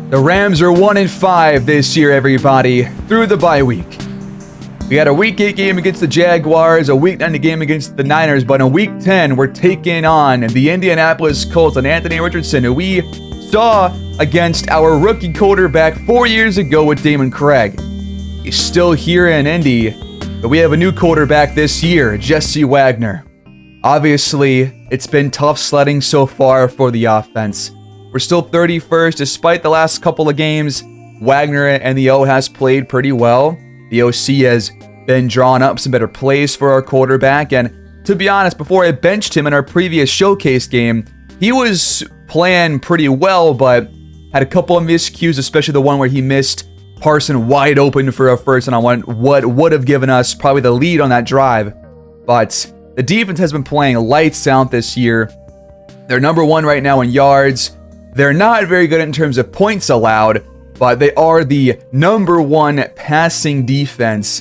The Rams are 1-5 this year, everybody, through the bye week. We had a Week 8 game against the Jaguars, a Week 9 game against the Niners, but in Week 10, we're taking on the Indianapolis Colts and Anthony Richardson, who we saw against our rookie quarterback 4 years ago with Damon Craig. He's still here in Indy, but we have a new quarterback this year, Jesse Wagner. Obviously, it's been tough sledding so far for the offense. We're still 31st despite the last couple of games. Wagner and the O has played pretty well. The OC has been drawing up some better plays for our quarterback, and to be honest, before I benched him in our previous showcase game, he was playing pretty well, but had a couple of miscues, especially the one where he missed Parson wide open for a first and on one, what would have given us probably the lead on that drive. But the defense has been playing lights out this year. They're number one right now in yards. They're not very good in terms of points allowed, but they are the number one passing defense.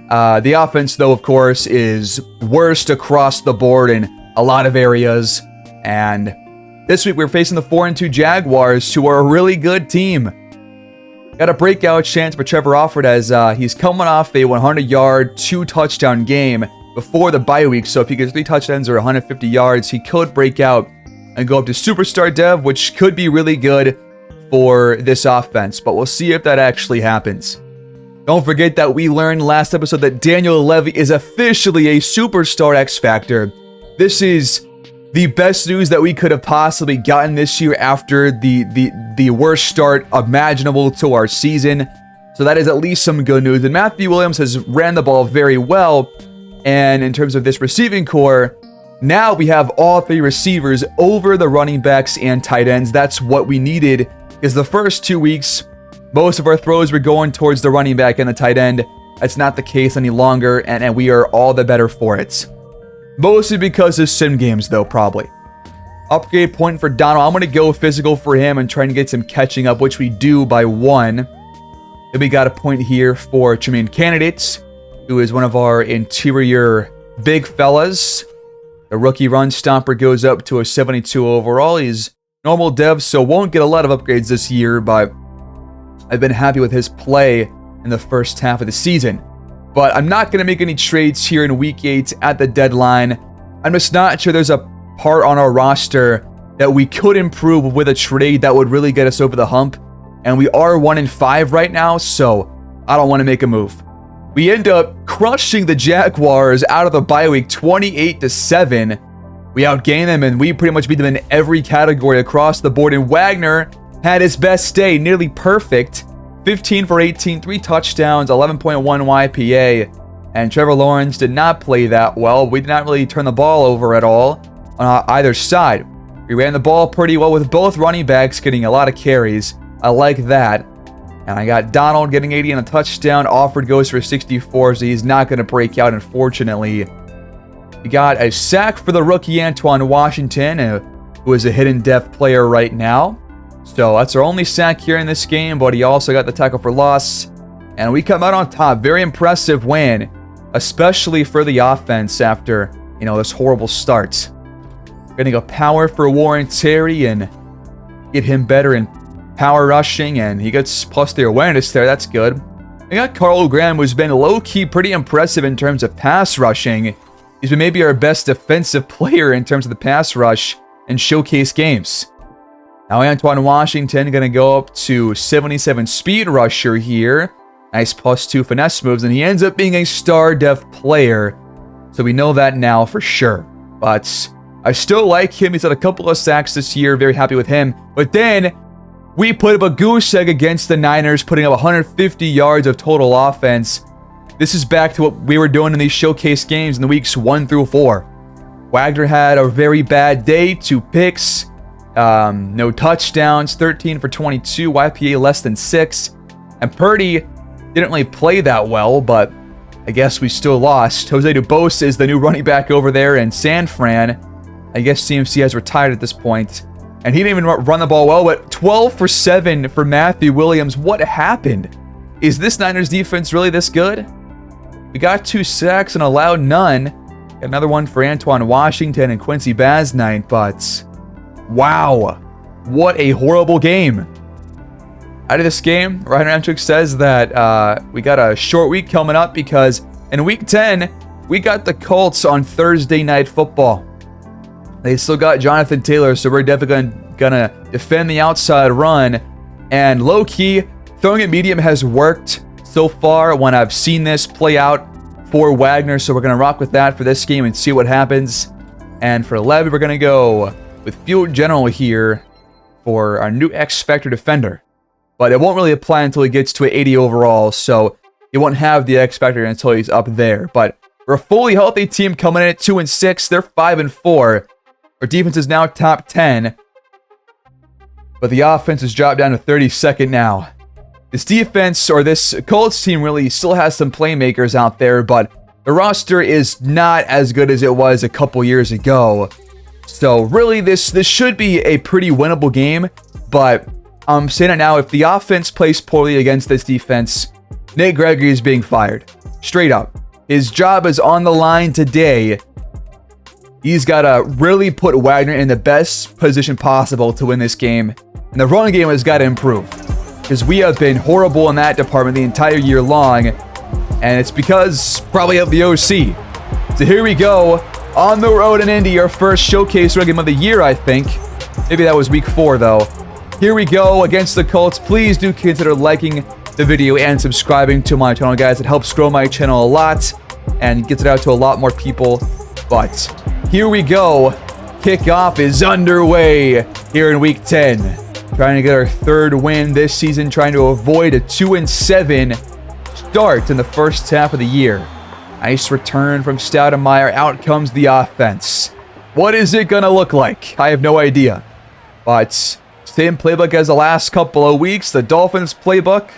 The offense, though, of course, is worst across the board in a lot of areas. And this week we're facing the 4-2 Jaguars, who are a really good team. Got a breakout chance for Trevor Alford as he's coming off a 100-yard, 2-touchdown game before the bye week. So if he gets 3 touchdowns or 150 yards, he could break out and go up to superstar dev, which could be really good for this offense. But we'll see if that actually happens. Don't forget that we learned last episode that Daniel Levy is officially a superstar X Factor. This is the best news that we could have possibly gotten this year after the worst start imaginable to our season. So that is at least some good news. And Matthew Williams has ran the ball very well. And in terms of this receiving core, now we have all 3 receivers over the running backs and tight ends. That's what we needed, because the first 2 weeks, most of our throws were going towards the running back and the tight end. That's not the case any longer, and we are all the better for it. Mostly because of sim games, though, probably. Upgrade point for Donald. I'm going to go physical for him and trying to get some catching up, which we do by 1. Then we got a point here for Tremaine Candidates, who is one of our interior big fellas. The rookie run stomper goes up to a 72 overall. He's normal dev, so won't get a lot of upgrades this year, but I've been happy with his play in the first half of the season. But I'm not going to make any trades here in Week 8 at the deadline. I'm just not sure there's a part on our roster that we could improve with a trade that would really get us over the hump. And we are 1-5 right now, so I don't want to make a move. We end up crushing the Jaguars out of the bye week 28-7. We outgained them, and we pretty much beat them in every category across the board. And Wagner had his best day, nearly perfect. 15 for 18, 3 touchdowns, 11.1 YPA. And Trevor Lawrence did not play that well. We did not really turn the ball over at all on either side. We ran the ball pretty well with both running backs getting a lot of carries. I like that. And I got Donald getting 80 and a touchdown. Alford goes for 64, so he's not going to break out, unfortunately. We got a sack for the rookie Antoine Washington, who is a hidden depth player right now. So that's our only sack here in this game, but he also got the tackle for loss. And we come out on top. Very impressive win, especially for the offense after, this horrible start. We're going to go power for Warren Terry and get him better in power rushing, and he gets plus the awareness there. That's good. We got Carl Graham, who's been low-key pretty impressive in terms of pass rushing. He's been maybe our best defensive player in terms of the pass rush and showcase games. Now Antoine Washington going to go up to 77 speed rusher here. Nice +2 finesse moves, and he ends up being a star def player. So we know that now for sure. But I still like him. He's had a couple of sacks this year. Very happy with him. But then we put up a goose egg against the Niners, putting up 150 yards of total offense. This is back to what we were doing in these showcase games in the weeks 1 through 4. Wagner had a very bad day, 2 picks, no touchdowns, 13 for 22, YPA less than 6. And Purdy didn't really play that well, but I guess we still lost. Jose Dubose is the new running back over there, and San Fran, I guess CMC has retired at this point. And he didn't even run the ball well, but 12 for 7 for Matthew Williams. What happened? Is this Niners defense really this good? We got 2 sacks and allowed none. Got another one for Antoine Washington and Quincy Basnight, but wow, what a horrible game. out of this game, Ryan Ramchick says that we got a short week coming up because in week 10, we got the Colts on Thursday Night Football. They still got Jonathan Taylor, so we're definitely gonna defend the outside run. And low-key, throwing it medium has worked so far when I've seen this play out for Wagner, so we're gonna rock with that for this game and see what happens. And for Levy, we're gonna go with Field General here for our new X-Factor defender. But it won't really apply until he gets to an 80 overall, so he won't have the X-Factor until he's up there. But we're a fully healthy team coming in at 2-6. They're 5-4. Our defense is now top 10. But the offense has dropped down to 32nd now. This defense, or this Colts team, really still has some playmakers out there, but the roster is not as good as it was a couple years ago. So really, this should be a pretty winnable game, but I'm saying it now, if the offense plays poorly against this defense, Nate Gregory is being fired. Straight up. His job is on the line today. He's got to really put Wagner in the best position possible to win this game. And the running game has got to improve, because we have been horrible in that department the entire year long. And it's because probably of the OC. So here we go. On the road in Indy, our first showcase run game of the year, I think. Maybe that was week 4, though. Here we go against the Colts. Please do consider liking the video and subscribing to my channel, guys. It helps grow my channel a lot and gets it out to a lot more people. But here we go. Kickoff is underway here in week 10. Trying to get our 3rd win this season, trying to avoid a 2-7 start in the first half of the year. Nice return from Stoudemire. Out comes the offense. What is it going to look like? I have no idea. But same playbook as the last couple of weeks. The Dolphins playbook.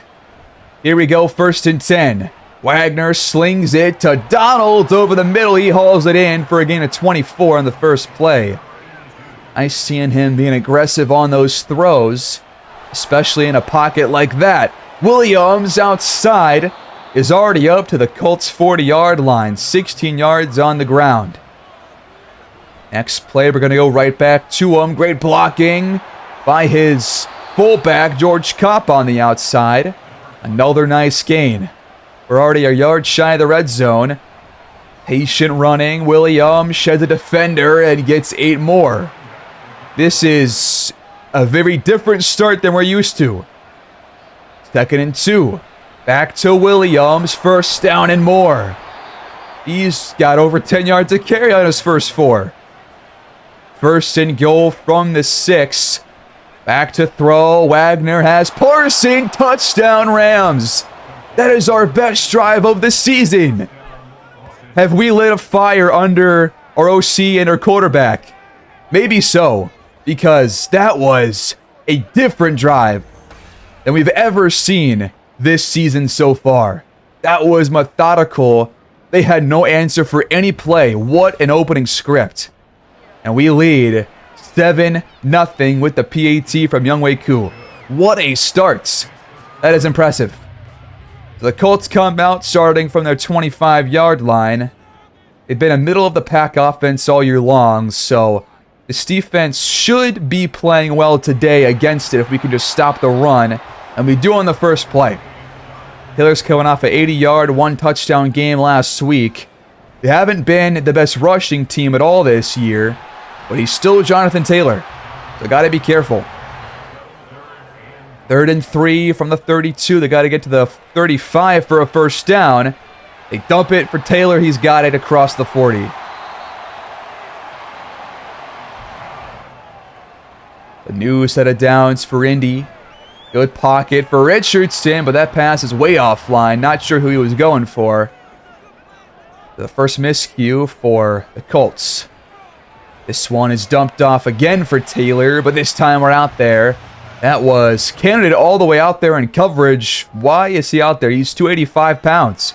Here we go, 1st and 10. Wagner slings it to Donald over the middle. He hauls it in for a gain of 24 on the first play. Nice seeing him being aggressive on those throws, especially in a pocket like that. Williams outside is already up to the Colts' 40-yard line, 16 yards on the ground. Next play, we're going to go right back to him. Great blocking by his fullback, George Kopp, on the outside. Another nice gain. We're already a yard shy of the red zone. Patient running. Williams sheds a defender and gets 8 more. This is a very different start than we're used to. 2nd and 2. Back to Williams. 1st down and more. He's got over 10 yards to carry on his first 4. 1st and goal from the 6. Back to throw. Wagner has Parsons. Touchdown, Rams. That is our best drive of the season. Have we lit a fire under our OC and our quarterback? Maybe so, because that was a different drive than we've ever seen this season so far. That was methodical. They had no answer for any play. What an opening script. And we lead 7-0 with the PAT from Younghoe Koo. What a start. That is impressive. So the Colts come out starting from their 25-yard line. They've been a middle-of-the-pack offense all year long, so this defense should be playing well today against it if we can just stop the run, and we do on the first play. Taylor's coming off an 80-yard, 1-touchdown game last week. They haven't been the best rushing team at all this year, but he's still Jonathan Taylor, so got to be careful. 3rd and 3 from the 32. They got to get to the 35 for a 1st down. They dump it for Taylor. He's got it across the 40. The new set of downs for Indy. Good pocket for Richardson, but that pass is way offline. Not sure who he was going for. The first miscue for the Colts. This one is dumped off again for Taylor, but this time we're out there. That was candidate all the way out there in coverage. Why is he out there? He's 285 pounds.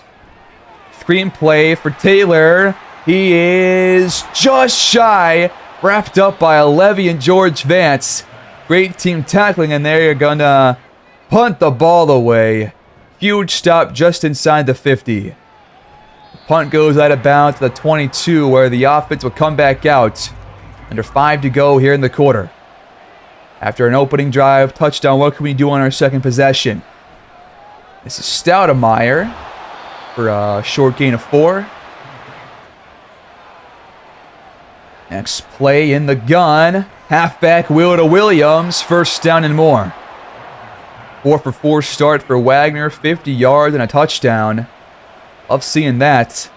Screen play for Taylor. He is just shy. Wrapped up by Levy and George Vance. Great team tackling, and they're going to punt the ball away. Huge stop just inside the 50. The punt goes out of bounds to the 22, where the offense will come back out. Under 5 to go here in the quarter. After an opening drive, touchdown, what can we do on our second possession? This is Stoudemire for a short gain of 4. Next play in the gun. Halfback wheel to Williams. First down and more. 4 for 4 start for Wagner. 50 yards and a touchdown. Love seeing that.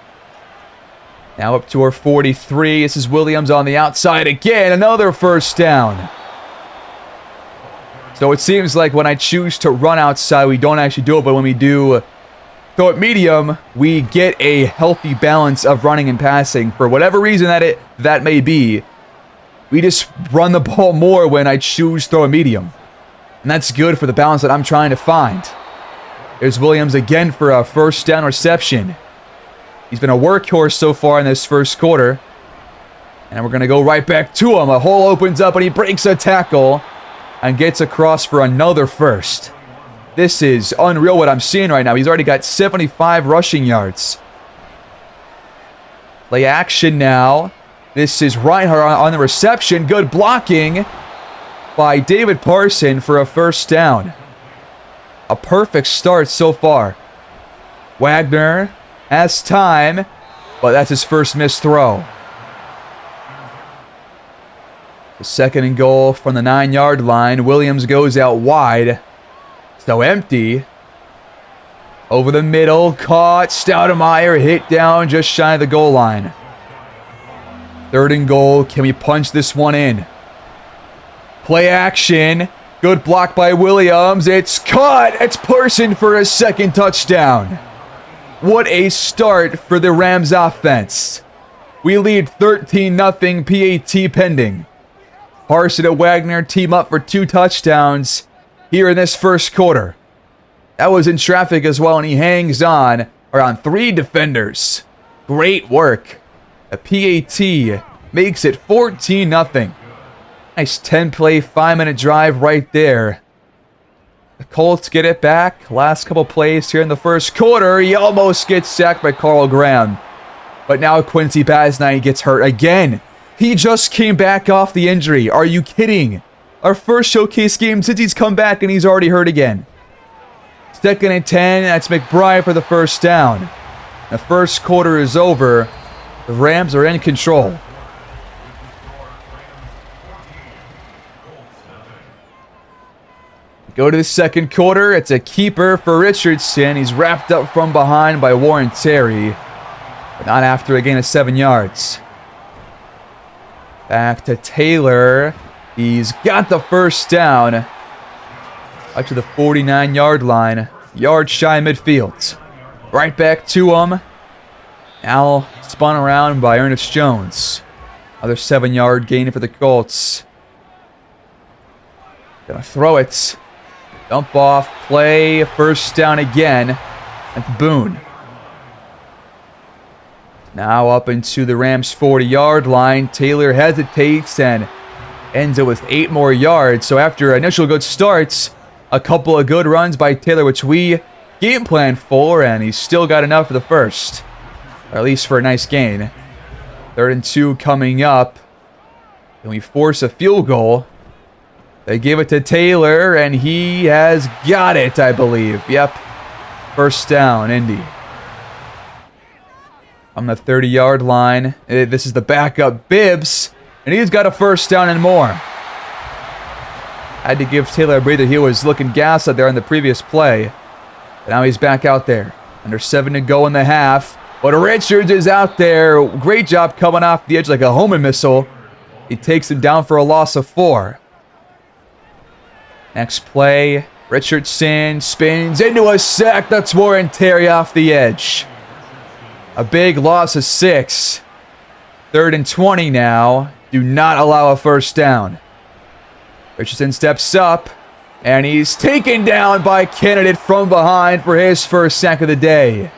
Now up to our 43. This is Williams on the outside again. Another first down. So it seems like when I choose to run outside, we don't actually do it. But when we do throw it medium, we get a healthy balance of running and passing. For whatever reason that may be, we just run the ball more when I choose throw a medium. And that's good for the balance that I'm trying to find. There's Williams again for a first down reception. He's been a workhorse so far in this first quarter. And we're going to go right back to him. A hole opens up and he breaks a tackle and gets across for another first. This is unreal what I'm seeing right now. He's already got 75 rushing yards. Play action now. This is Reinhardt on the reception. Good blocking by David Parson for a first down. A perfect start so far. Wagner has time, but that's his first missed throw. The second and goal from the 9-yard line. Williams goes out wide. So empty. Over the middle. Caught. Stoudemire hit down just shy of the goal line. Third and goal. Can we punch this one in? Play action. Good block by Williams. It's caught. It's Parson for a second touchdown. What a start for the Rams offense. We lead 13-0. PAT pending. Parson and Wagner team up for 2 touchdowns here in this first quarter. That was in traffic as well, and he hangs on around 3 defenders. Great work. A PAT makes it 14-0. Nice 10-play, 5-minute drive right there. The Colts get it back. Last couple plays here in the first quarter. He almost gets sacked by Carl Graham. But now Quincy Basnight gets hurt again. He just came back off the injury. Are you kidding? Our first showcase game since he's come back and he's already hurt again. 2nd and 10. That's McBride for the first down. The first quarter is over. The Rams are in control. Go to the second quarter. It's a keeper for Richardson. He's wrapped up from behind by Warren Terry. But not after a gain of 7 yards. Back to Taylor. He's got the first down. Up to the 49-yard line. Yard shy midfield. Right back to him. Now spun around by Ernest Jones. Another 7-yard gain for the Colts. Gonna throw it. Dump off play. First down again. That's Boone. Now up into the Rams' 40-yard line. Taylor hesitates and ends it with 8 more yards. So after initial good starts, a couple of good runs by Taylor, which we game planned for, and he's still got enough for the first. Or at least for a nice gain. 3rd and 2 coming up. And we force a field goal. They give it to Taylor, and he has got it, I believe. Yep. First down, Indy. On the 30-yard line. This is the backup, Bibbs. And he's got a first down and more. Had to give Taylor a breather. He was looking gas out there on the previous play. But now he's back out there. Under 7 to go in the half. But Richards is out there. Great job coming off the edge like a homing missile. He takes him down for a loss of 4. Next play. Richardson spins into a sack. That's Warren Terry off the edge. A big loss of 6. 3rd and 20 now. Do not allow a first down. Richardson steps up, and he's taken down by Candidate from behind for his first sack of the day.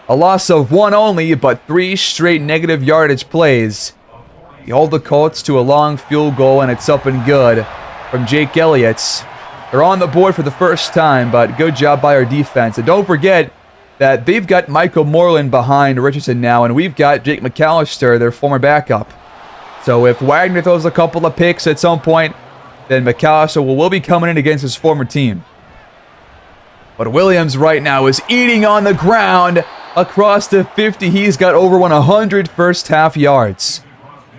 A loss of 1 only, but 3 straight negative yardage plays. He hold the Colts to a long field goal, and it's up and good from Jake Elliott. They're on the board for the first time, but good job by our defense. And don't forget that they've got Michael Moreland behind Richardson now, and we've got Jake McAllister, their former backup. So if Wagner throws a couple of picks at some point, then McAllister will be coming in against his former team. But Williams right now is eating on the ground across the 50. He's got over 100 first half yards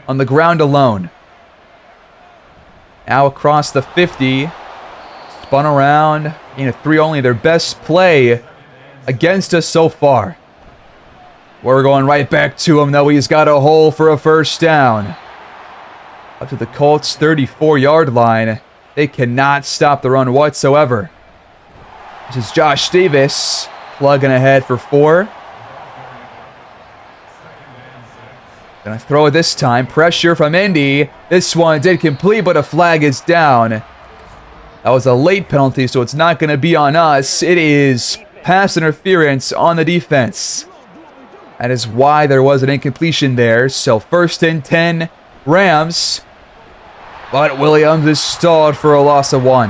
on the ground alone. Now across the 50. Spun around. In a 3 only. Their best play against us so far. We're going right back to him, though. He's got a hole for a first down. Up to the Colts' 34-yard line. They cannot stop the run whatsoever. This is Josh Davis plugging ahead for 4. Gonna throw it this time. Pressure from Indy. This one did complete, but a flag is down. That was a late penalty, so it's not going to be on us. It is pass interference on the defense. That is why there was an incompletion there. So 1st and 10, Rams. But Williams is stalled for a loss of 1.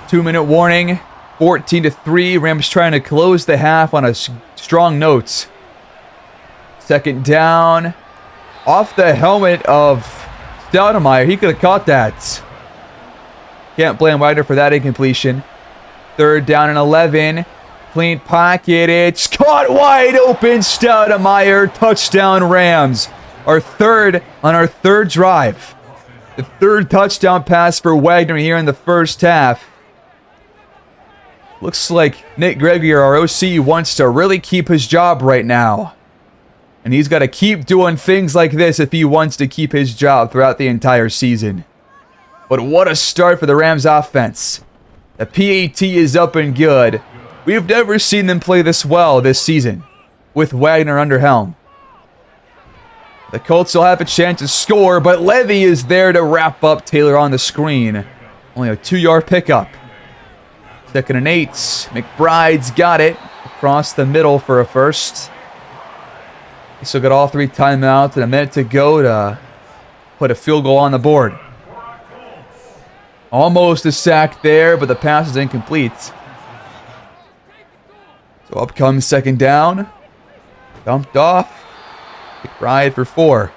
2-minute warning. 14-3. Rams trying to close the half on a strong note. 2nd down. Off the helmet of Stoudemire. He could have caught that. Can't blame Ryder for that incompletion. 3rd down and 11. Clean pocket. It's caught wide open. Stoudemire. Touchdown Rams. Our third on our 3rd drive. The 3rd touchdown pass for Wagner here in the first half. Looks like Nick Gregory, our OC, wants to really keep his job right now. And he's got to keep doing things like this if he wants to keep his job throughout the entire season. But what a start for the Rams offense. The PAT is up and good. We've never seen them play this well this season with Wagner under helm. The Colts will have a chance to score, but Levy is there to wrap up Taylor on the screen. Only a 2-yard pickup. 2nd and 8. McBride's got it across the middle for a first. He still got all 3 timeouts and a minute to go to put a field goal on the board. Almost a sack there, but the pass is incomplete. So up comes 2nd down. Dumped off. McBride for 4.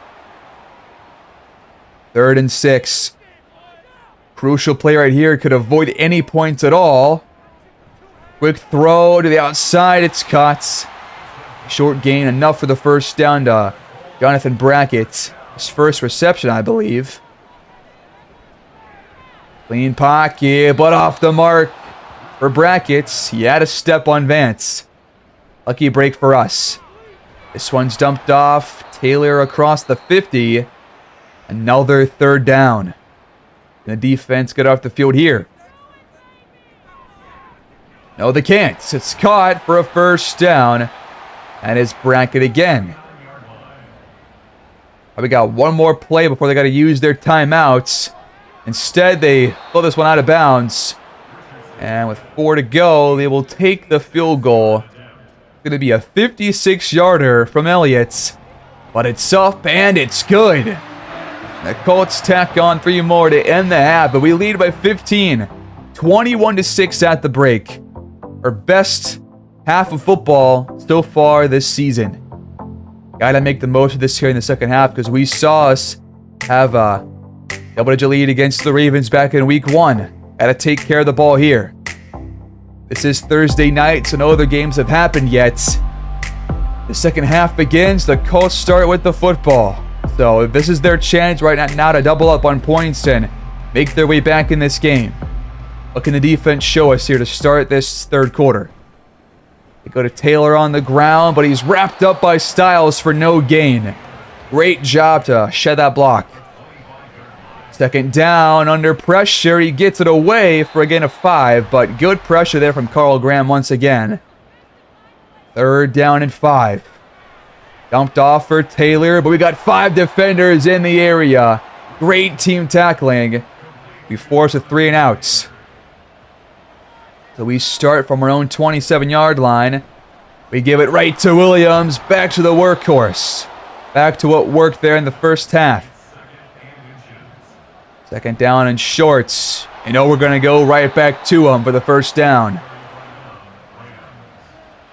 3rd and 6. Crucial play right here. Could avoid any points at all. Quick throw to the outside. It's caught. Short gain. Enough for the first down to Jonathan Brackett. His first reception, I believe. Clean pocket, but off the mark for Brackett. He had a step on Vance. Lucky break for us. This one's dumped off. Taylor across the 50. Another 3rd down. And the defense get off the field here. No, they can't. It's caught for a first down. And it's Brackett again. We got one more play before they got to use their timeouts. Instead, they throw this one out of bounds. And with 4 to go, they will take the field goal. It's going to be a 56-yarder from Elliott. But it's up and it's good. The Colts tack on 3 more to end the half, but we lead by 15. 21-6 at the break. Our best half of football so far this season. Gotta make the most of this here in the second half because we saw us have a double-digit lead against the Ravens back in week 1. Gotta take care of the ball here. This is Thursday night, so no other games have happened yet. The second half begins. The Colts start with the football. So this is their chance right now to double up on points and make their way back in this game. What can the defense show us here to start this 3rd quarter? They go to Taylor on the ground, but he's wrapped up by Styles for no gain. Great job to shed that block. 2nd down, under pressure. He gets it away for a gain of 5, but good pressure there from Carl Graham once again. 3rd down and 5. Dumped off for Taylor, but we got 5 defenders in the area. Great team tackling. We force a 3 and outs. So we start from our own 27-yard line. We give it right to Williams. Back to the workhorse. Back to what worked there in the first half. 2nd down and shorts. You know we're going to go right back to him for the first down.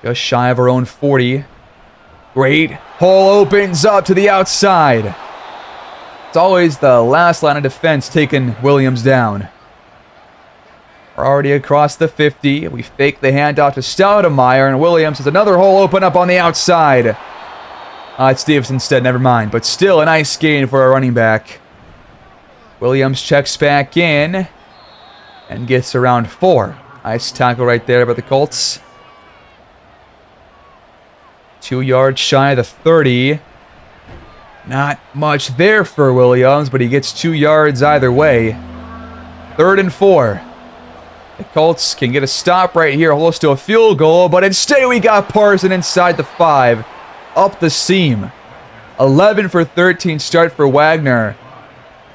Just shy of our own 40. Great. Hole opens up to the outside. It's always the last line of defense taking Williams down. We're already across the 50. We fake the handoff to Stoudemire, and Williams has another hole open up on the outside. It's Davis instead, never mind. But still a nice gain for a running back. Williams checks back in and gets around 4. Nice tackle right there by the Colts. 2 yards shy of the 30. Not much there for Williams, but he gets 2 yards either way. 3rd and 4. The Colts can get a stop right here, close to a field goal, but instead we got Parson inside the 5. Up the seam. 11 for 13 start for Wagner.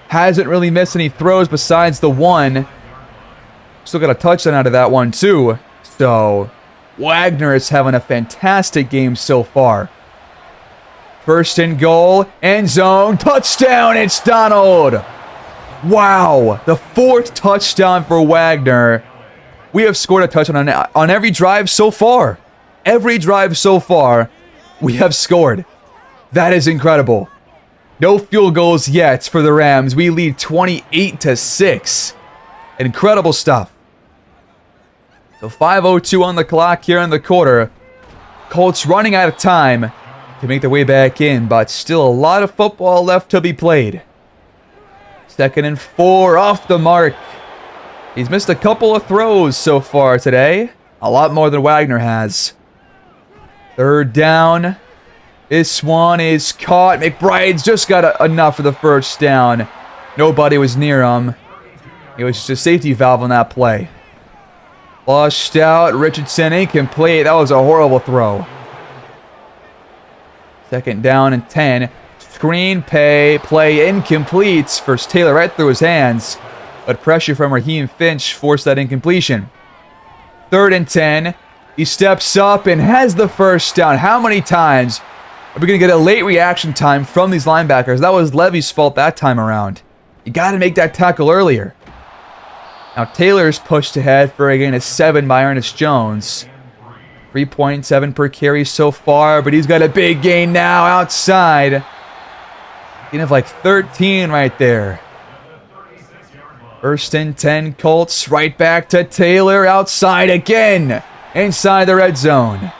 Hasn't really missed any throws besides the one. Still got a touchdown out of that one too. So Wagner is having a fantastic game so far. 1st and goal, end zone, touchdown, it's Donald. Wow, the 4th touchdown for Wagner. We have scored a touchdown on every drive so far. Every drive so far, we have scored. That is incredible. No field goals yet for the Rams. We lead 28-6. Incredible stuff. So 5:02 on the clock here in the quarter. Colts running out of time to make their way back in, but still a lot of football left to be played. 2nd and 4 off the mark. He's missed a couple of throws so far today. A lot more than Wagner has. 3rd down. This one is caught. McBride's just got enough for the 1st down. Nobody was near him. It was just a safety valve on that play. Flushed out. Richardson incomplete. That was a horrible throw. 2nd down and 10. Screen play incomplete. First Taylor right through his hands. But pressure from Raheem Finch forced that incompletion. 3rd and 10. He steps up and has the 1st down. How many times are we going to get a late reaction time from these linebackers? That was Levy's fault that time around. You got to make that tackle earlier. Now Taylor's pushed ahead for a gain of 7 by Ernest Jones. 3.7 per carry so far, but he's got a big gain now outside. Gain of like 13 right there. 1st and 10 Colts, right back to Taylor, outside again, inside the red zone.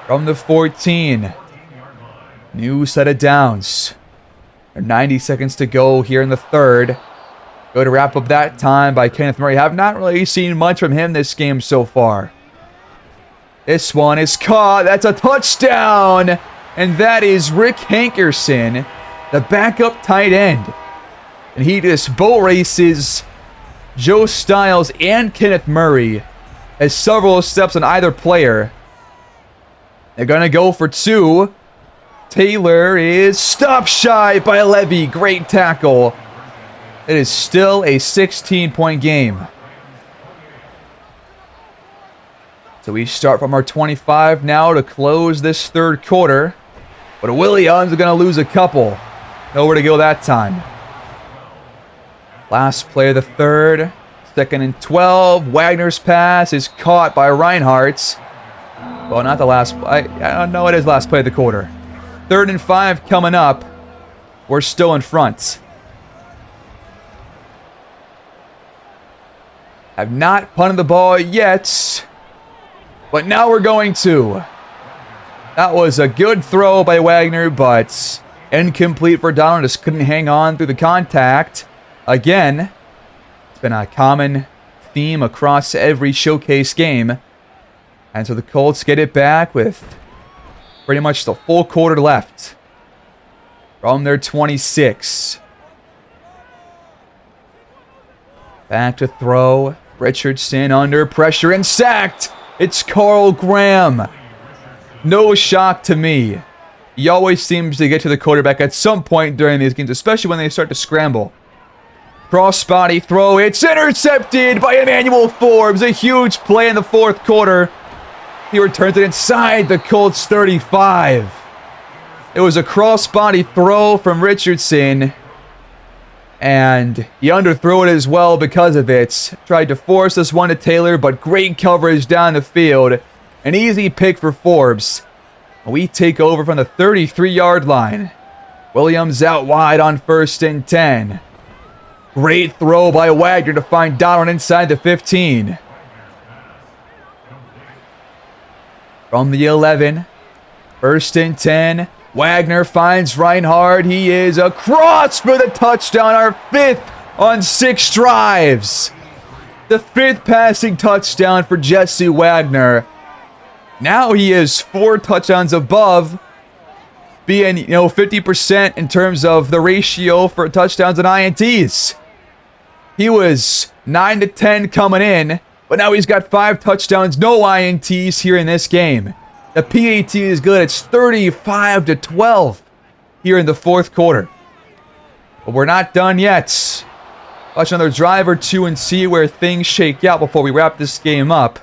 From the 14, new set of downs. 90 seconds to go here in the 3rd. Go to wrap up that time by Kenneth Murray. Have not really seen much from him this game so far. This one is caught. That's a touchdown. And that is Rick Hankerson, the backup tight end. And he just boat races Joe Styles and Kenneth Murray as several steps on either player. They're going to go for 2. Taylor is stopped shy by Levy. Great tackle. It is still a 16-point game. So we start from our 25 now to close this 3rd quarter. But Williams are going to lose a couple. Nowhere to go that time. Last play of the 3rd. 2nd and 12. Wagner's pass is caught by Reinhardt. Well, not the last. I don't know. It is last play of the quarter. 3rd and 5 coming up. We're still in front. Have not punted the ball yet. But now we're going to. That was a good throw by Wagner, but incomplete for Donald. Just couldn't hang on through the contact. Again, it's been a common theme across every showcase game. And so the Colts get it back with pretty much the full quarter left. From their 26. Back to throw. Richardson under pressure and sacked. It's Carl Graham. No shock to me. He always seems to get to the quarterback at some point during these games, especially when they start to scramble. Cross-body throw. It's intercepted by Emmanuel Forbes. A huge play in the 4th quarter. He returns it inside the Colts 35. It was a cross-body throw from Richardson. And he underthrew it as well because of it. Tried to force this one to Taylor, but great coverage down the field. An easy pick for Forbes. We take over from the 33-yard line Williams out wide on 1st and 10. Great throw by Wagner to find Donald inside the 15. From the 11, 1st and 10. Wagner finds Reinhardt. He is across for the touchdown. Our 5th on 6 drives. The 5th passing touchdown for Jesse Wagner. Now he is 4 touchdowns above, being 50% in terms of the ratio for touchdowns and INTs. He was 9 to 10 coming in, but now he's got 5 touchdowns, no INTs here in this game. The PAT is good. It's 35 to 12 here in the 4th quarter. But we're not done yet. Watch another drive or two and see where things shake out before we wrap this game up.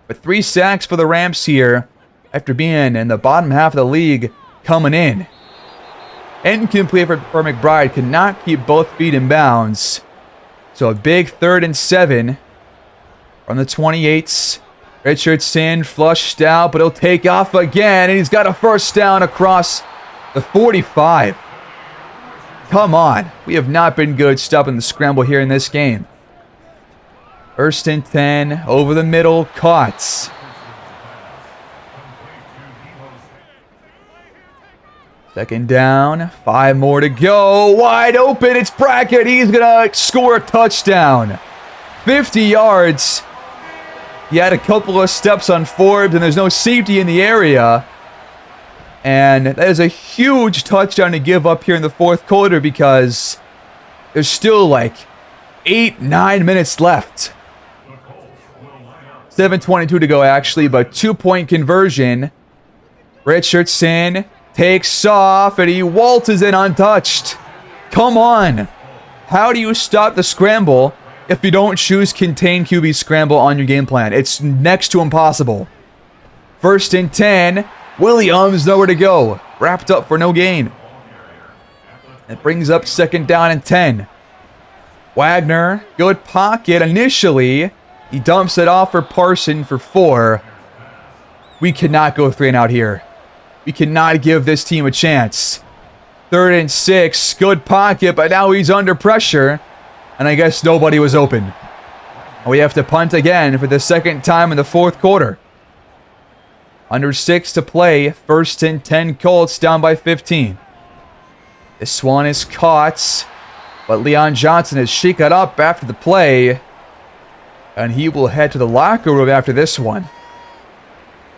But 3 sacks for the Rams here after being in the bottom half of the league coming in. Incomplete for McBride. Could not keep both feet in bounds. So a big 3rd and 7 from the 28s. Richardson flushed out, but he'll take off again, and he's got a 1st down across the 45. Come on. We have not been good stopping the scramble here in this game. 1st and 10, over the middle, caught. 2nd down, 5 more to go. Wide open, it's Brackett. He's going to score a touchdown. 50 yards. He had a couple of steps on Forbes, and there's no safety in the area. And that is a huge touchdown to give up here in the 4th quarter because there's still like 8-9 minutes left. 7:22 to go actually, but 2-point conversion. Richardson takes off, and he waltzes in untouched. Come on. How do you stop the scramble if you don't choose contain QB scramble on your game plan? It's next to impossible. 1st and 10. Williams nowhere to go. Wrapped up for no gain. That brings up 2nd down and 10. Wagner, good pocket initially. He dumps it off for Parson for 4. We cannot go 3 and out here. We cannot give this team a chance. 3rd and 6. Good pocket, but now he's under pressure. And I guess nobody was open. We have to punt again for the 2nd time in the 4th quarter. Under 6 to play. 1st and 10 Colts down by 15. This one is caught. But Leon Johnson is shaken up after the play. And he will head to the locker room after this one.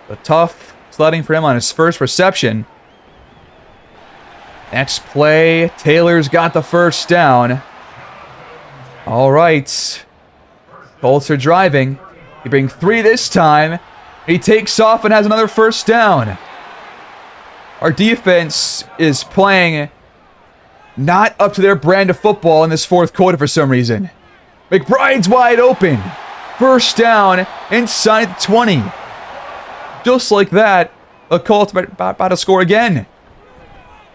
A tough sledding for him on his first reception. Next play. Taylor's got the 1st down. All right. Colts are driving. He brings 3 this time. He takes off and has another 1st down. Our defense is playing not up to their brand of football in this 4th quarter for some reason. McBride's wide open. 1st down inside the 20. Just like that, the Colts about to score again.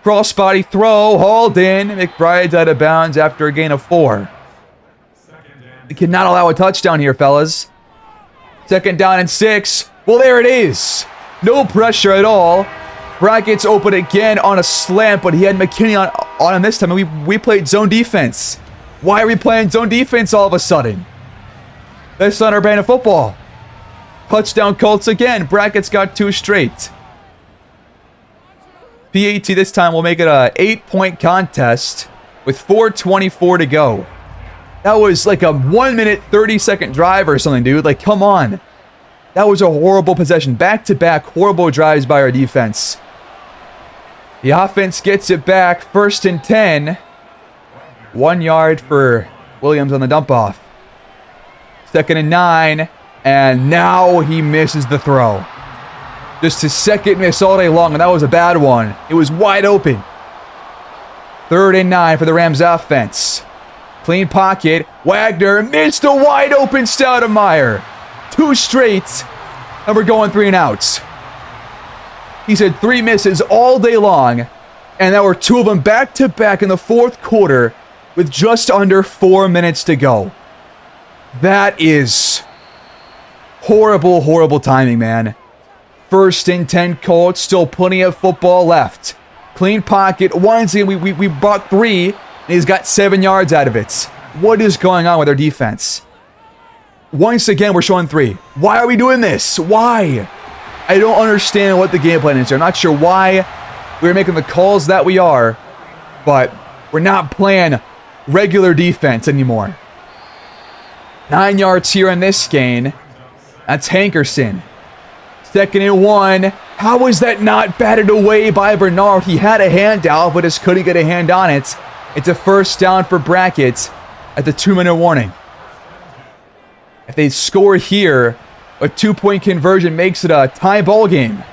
Cross-body throw, hauled in. McBride's out of bounds after a gain of 4. We cannot allow a touchdown here, fellas. 2nd down and 6. Well, there it is. No pressure at all. Brackett's open again on a slant, but he had McKinney on him this time, and we played zone defense. Why are we playing zone defense all of a sudden? That's not our brand of football. Touchdown Colts again. Brackett's got 2 straight. PAT this time will make it a 8-point contest with 4:24 to go. That was like a 1-minute, 30-second drive or something, dude. Like, come on. That was a horrible possession. Back-to-back horrible drives by our defense. The offense gets it back. 1st and 10. 1 yard for Williams on the dump-off. 2nd and 9. And now he misses the throw. Just his 2nd miss all day long, and that was a bad one. It was wide open. 3rd and 9 for the Rams offense. Clean pocket. Wagner missed a wide open Stoudemire. 2 straight, and we're going 3 and outs. He's had 3 misses all day long, and there were 2 of them back-to-back in the 4th quarter with just under 4 minutes to go. That is horrible, horrible timing, man. 1st and 10 Colts, still plenty of football left. Clean pocket. Once again, we brought 3, and he's got 7 yards out of it. What is going on with our defense? Once again, we're showing 3. Why are we doing this? Why? I don't understand what the game plan is here. I'm not sure why we're making the calls that we are, but we're not playing regular defense anymore. 9 yards here on this gain. That's Hankerson. 2nd and 1. How was that not batted away by Bernard? He had a hand out, but just couldn't get a hand on it. It's a first down for Brackett at the 2-minute warning. If they score here, a 2-point conversion makes it a tie ball game.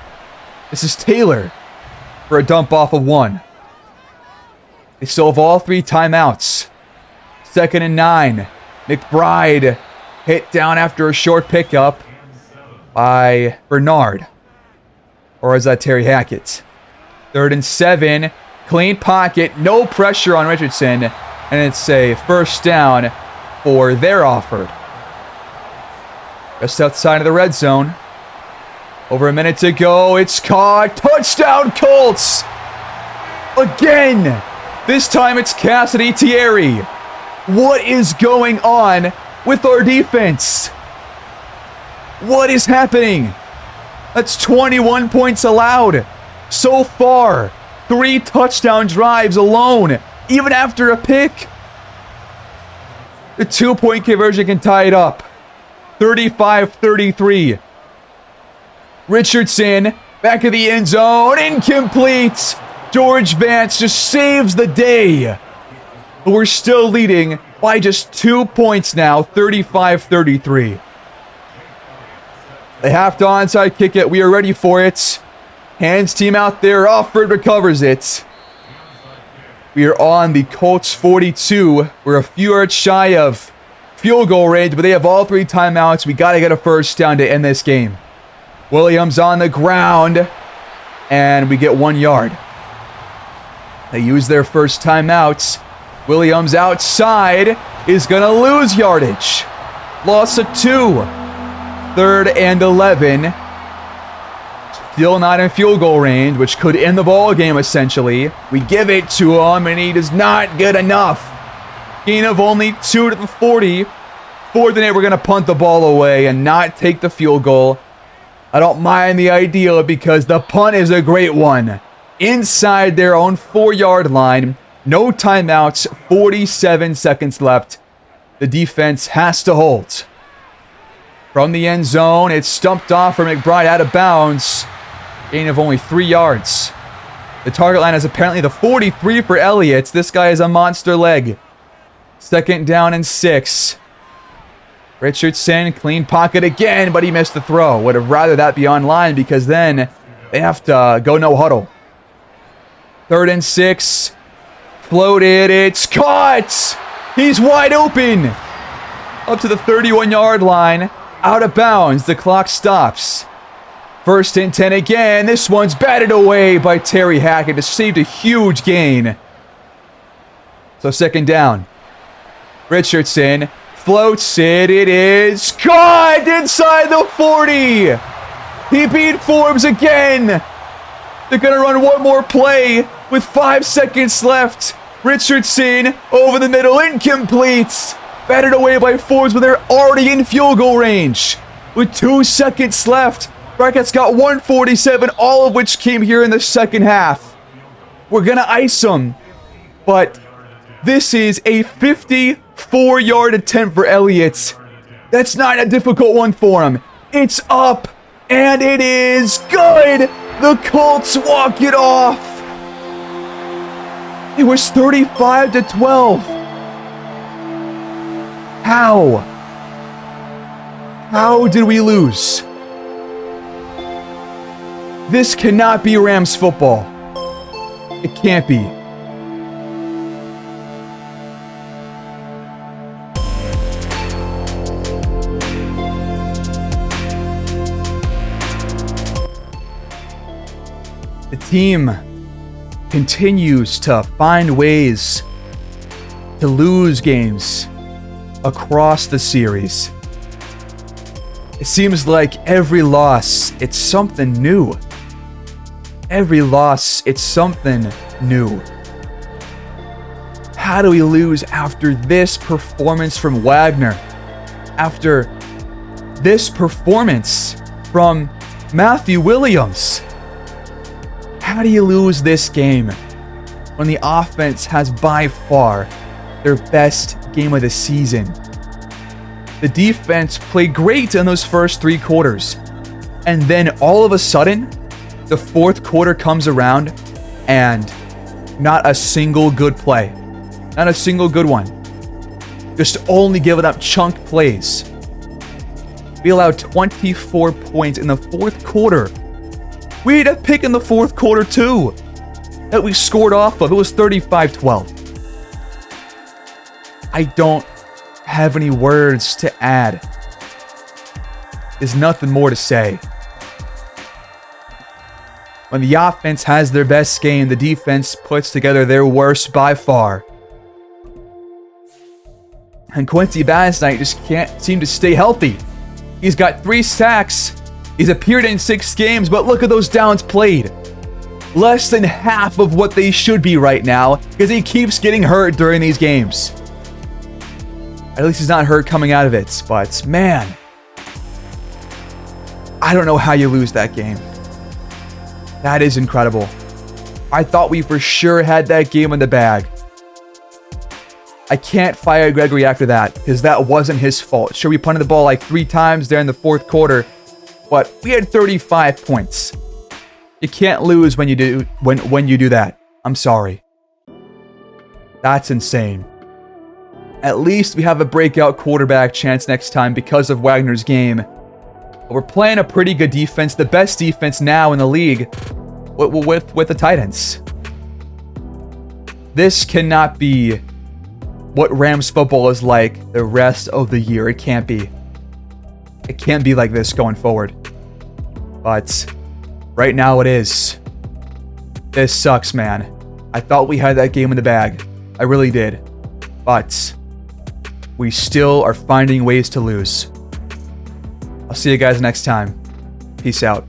This is Taylor for a dump off of 1. They still have all 3 timeouts. 2nd and 9. McBride hit down after a short pickup by Bernard. Or is that Terry Hackett? 3rd and 7. Clean pocket. No pressure on Richardson. And it's a first down for their Offord. Just outside of the red zone. Over a minute to go. It's caught. Touchdown Colts! Again! This time it's Cassidy Thierry. What is going on with our defense? What is happening? That's 21 points allowed. So far, 3 touchdown drives alone, even after a pick. The 2-point conversion can tie it up. 35-33. Richardson, back of the end zone, incomplete. George Vance just saves the day. But we're still leading by just 2 points now, 35-33. They have to onside kick it. We are ready for it. Hands team out there. Offord recovers it. We are on the Colts 42. We're a few yards shy of field goal range, but they have all 3 timeouts. We got to get a first down to end this game. Williams on the ground, and we get 1 yard. They use their first timeouts. Williams outside is going to lose yardage. Loss of 2. 3rd and 11. Still not in field goal range, which could end the ball game essentially. We give it to him, and he does not get enough. Gain of only 2 to the 40. 4th and 8, we're going to punt the ball away and not take the field goal. I don't mind the idea because the punt is a great one. Inside their own 4-yard line. No timeouts. 47 seconds left. The defense has to hold. From the end zone, it's stumped off for McBride out of bounds. Gain of only 3 yards. The target line is apparently the 43 for Elliott. This guy is a monster leg. 2nd down and 6. Richardson, clean pocket again, but he missed the throw. Would have rather that be online because then they have to go no huddle. 3rd and 6. Floated. It's caught. He's wide open. Up to the 31-yard line. Out of bounds. The clock stops. 1st and 10 again. This one's batted away by Terry Hackett. Just saved a huge gain. So 2nd down. Richardson floats it. It is caught inside the 40. He beat Forbes again. They're going to run one more play with 5 seconds left. Richardson over the middle, incomplete. Batted away by Forbes, but they're already in field goal range. With 2 seconds left, Brackett's got 147, all of which came here in the second half. We're going to ice them, but this is a 54-yard attempt for Elliott. That's not a difficult one for him. It's up, and it is good. The Colts walk it off. It was 35-12. How? How did we lose? This cannot be Rams football. It can't be. The team continues to find ways to lose games across the series. It seems like every loss, it's something new. every loss, it's something new. How do we lose after this performance from Wagner? After this performance from Matthew Williams? How do you lose this game when the offense has by far their best game of the season? The defense played great in those first 3 quarters. And then all of a sudden, the fourth quarter comes around and not a single good play. Not a single good one. Just only giving up chunk plays. We allowed 24 points in the fourth quarter. We had a pick in the fourth quarter too that we scored off of. It was 35-12. I don't have any words to add. There's nothing more to say. When the offense has their best game, the defense puts together their worst by far. And Quincy Basnight just can't seem to stay healthy. He's got 3 sacks. He's appeared in 6 games, but look at those downs played. Less than half of what they should be right now because he keeps getting hurt during these games. At least he's not hurt coming out of it, but man, I don't know how you lose that game. That is incredible. I thought we for sure had that game in the bag. I can't fire Gregory after that because that wasn't his fault. Sure, we punted the ball like 3 times there in the fourth quarter, but we had 35 points. You can't lose when you do that. I'm sorry. That's insane. At least we have a breakout quarterback chance next time because of Wagner's game. But we're playing a pretty good defense, the best defense now in the league with the Titans. This cannot be what Rams football is like the rest of the year. It can't be. It can't be like this going forward. But right now it is. This sucks, man. I thought we had that game in the bag. I really did. But we still are finding ways to lose. I'll see you guys next time. Peace out.